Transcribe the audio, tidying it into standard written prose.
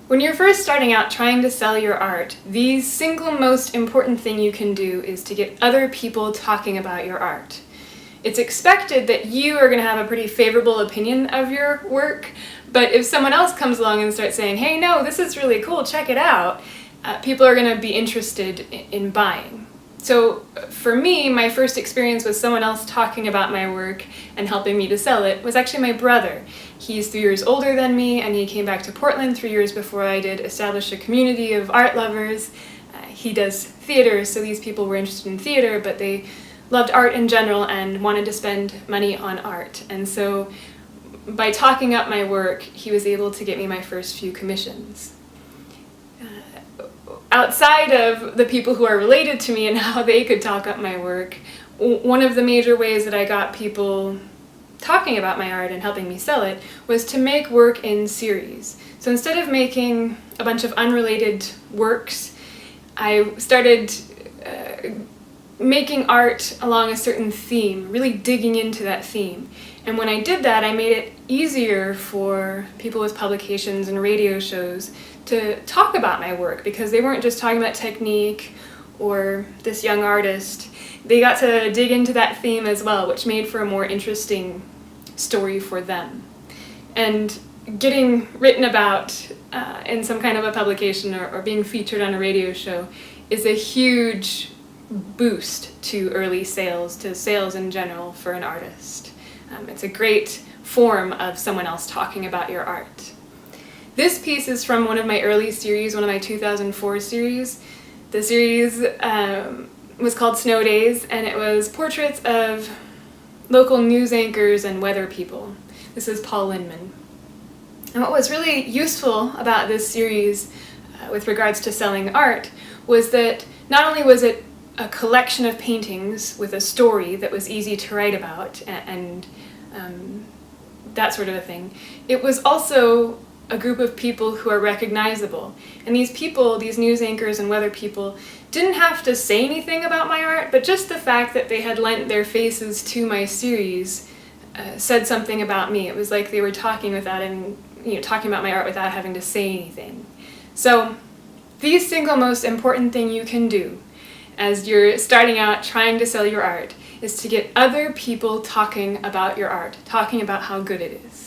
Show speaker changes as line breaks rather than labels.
When you're first starting out trying to sell your art, the single most important thing you can do is to get other people talking about your art. It's expected that you are going to have a pretty favorable opinion of your work, but if someone else comes along and starts saying, hey, no, this is really cool, check it out, people are going to be interested in buying. So for me, my first experience with someone else talking about my work and helping me to sell it was actually my brother. He's 3 years older than me, and he came back to Portland 3 years before I did, establish a community of art lovers. He does theater, so these people were interested in theater, but they loved art in general and wanted to spend money on art. And so by talking up my work, he was able to get me my first few commissions. Outside of the people who are related to me and how they could talk up my work, one of the major ways that I got people talking about my art and helping me sell it was to make work in series. So instead of making a bunch of unrelated works, I started making art along a certain theme, really digging into that theme. And when I did that, I made it easier for people with publications and radio shows to talk about my work, because they weren't just talking about technique or this young artist. They got to dig into that theme as well, which made for a more interesting story for them. And getting written about in some kind of a publication or being featured on a radio show is a huge boost to early sales, to sales in general for an artist. It's a great form of someone else talking about your art. This piece is from one of my early series, one of my 2004 series. The series was called Snow Days, and it was portraits of local news anchors and weather people. This is Paul Lindman. And what was really useful about this series with regards to selling art was that not only was it a collection of paintings with a story that was easy to write about and that sort of a thing, it was also a group of people who are recognizable. And these people, these news anchors and weather people, didn't have to say anything about my art, but just the fact that they had lent their faces to my series said something about me. It was like they were talking without talking about my art without having to say anything. So the single most important thing you can do as you're starting out trying to sell your art is to get other people talking about your art, talking about how good it is.